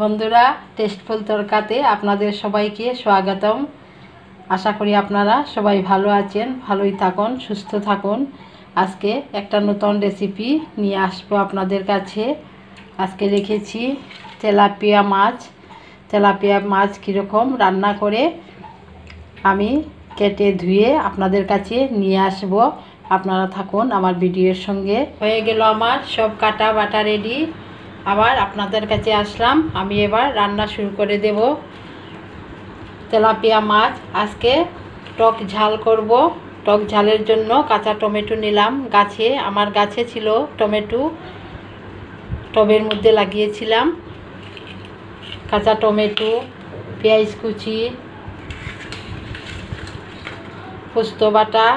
বন্ধুরা, টেস্টফুল তরকাতে আপনাদের সবাইকে স্বাগতম। আশা করি আপনারা সবাই ভালো আছেন, ভালোই থাকুন, সুস্থ থাকুন। আজকে একটা নতুন রেসিপি নিয়ে আসবো আপনাদের কাছে। আজকে রেখেছি তেলাপিয়া মাছ। তেলাপিয়া মাছ কীরকম রান্না করে আমি কেটে ধুয়ে আপনাদের কাছে নিয়ে আসব। আপনারা থাকুন আমার ভিডিওর সঙ্গে। হয়ে গেল আমার সব কাটা বাটা রেডি। আবার আপনাদের কাছে আসলাম, আমি এবার রান্না শুরু করে দেব। তেলাপিয়া মাছ আজকে টক ঝাল করব। টক ঝালের জন্য কাঁচা টমেটো নিলাম। আমার গাছে ছিল টমেটো, টবের মধ্যে লাগিয়েছিলাম। কাঁচা টমেটো, পেঁয়াজ কুচি, পোস্ত বাটা,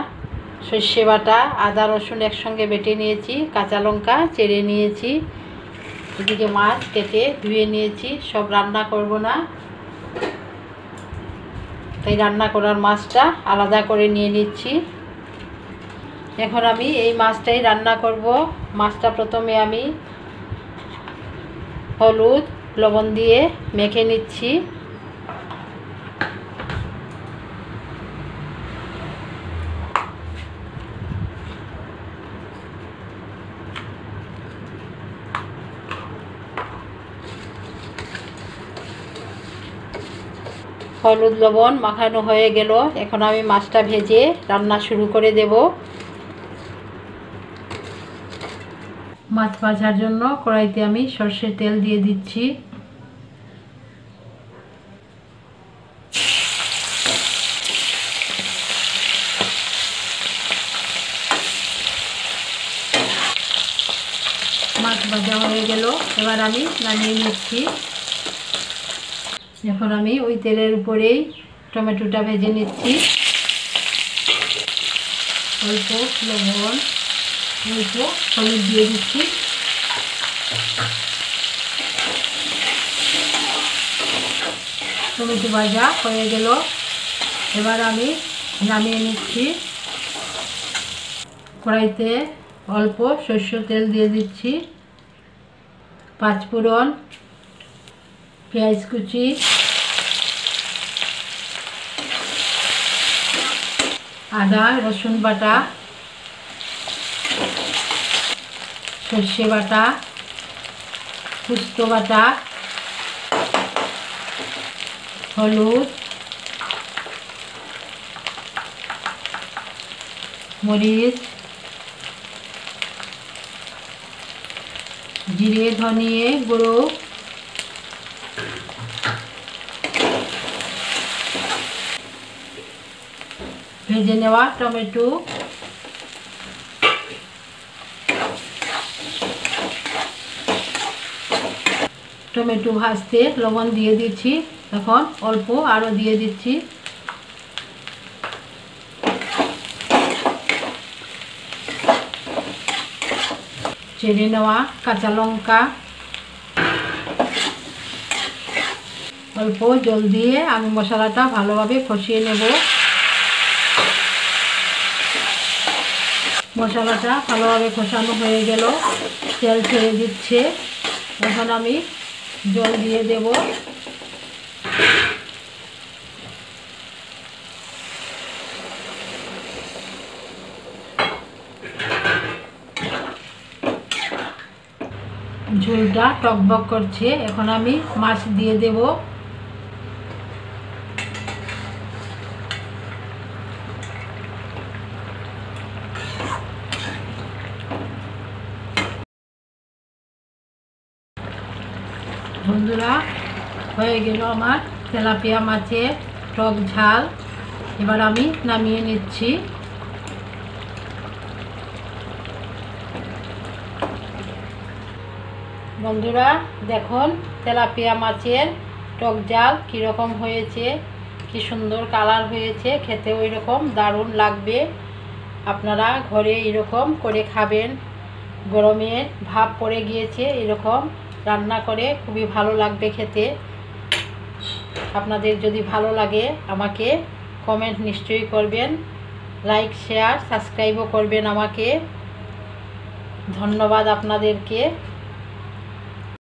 সর্ষে বাটা, আদা রসুন একসঙ্গে বেটে নিয়েছি, কাঁচা লঙ্কা চেড়ে নিয়েছি। এদিকে মাছ কেটে ধুয়ে নিয়েছি। সব রান্না করব না, তাই রান্না করার মাছটা আলাদা করে নিয়ে নিচ্ছি। এখন আমি এই মাছটাই রান্না করব। মাছটা প্রথমে আমি হলুদ লবণ দিয়ে মেখে নিচ্ছি। হলুদ লবণ মাখানো হয়ে গেল। এখন আমি মাছটা ভেজে রান্না শুরু করে দেব। মাছ ভাজার জন্য কড়াইতে আমি সরষের তেল দিয়ে দিচ্ছি। মাছ ভাজা হয়ে গেল, এবার আমি নামিয়ে নিচ্ছি। এখন আমি ওই তেলের উপরেই টমেটোটা ভেজে নিচ্ছি। অল্প লবণ, অল্প হলুদ দিয়ে দিচ্ছি। টমেটো ভাজা হয়ে গেল, এবার আমি নামিয়ে নিচ্ছি। কড়াইতে অল্প সরষের তেল দিয়ে দিচ্ছি। পাঁচফোড়ন, পেঁয়াজ কুচি, আদা রসুন বাটা, সর্ষে বাটা, পোস্ত বাটা, হলুদ, মরিচ, জিরে ধনিয়ে গুঁড়ো, ভেজে নেওয়া টমেটো, টমেটো ভাজতে লবণ দিয়ে দিচ্ছি। এখন অল্প আরও দিয়ে দিচ্ছি। চেড়ে নেওয়া কাঁচা লঙ্কা, অল্প জল দিয়ে আমি মশলাটা ভালোভাবে কষিয়ে নেব। মশলাটা ভালোভাবে কষানো হয়ে গেল, তেল ছেড়ে দিচ্ছে। এখন আমি জল দিয়ে দেব। ঝোলটা টকবক করছে, এখন আমি মাছ দিয়ে দেব। বন্ধুরা, হয়ে গেল আমার তেলাপিয়া মাছের টক ঝাল। এবার আমি নামিয়ে নিচ্ছি। বন্ধুরা দেখুন তেলাপিয়া মাছের টক ঝাল কীরকম হয়েছে, কি সুন্দর কালার হয়েছে, খেতে ওই রকম দারুণ লাগবে। আপনারা ঘরে এরকম করে খাবেন। গরমে ভাপ পড়ে গিয়েছে, এরকম রান্না করে খুবই ভালো লাগবে খেতে। আপনাদের যদি ভালো লাগে আমাকে কমেন্ট নিশ্চয়ই করবেন, লাইক শেয়ার সাবস্ক্রাইবও করবেন আমাকে। ধন্যবাদ আপনাদেরকে।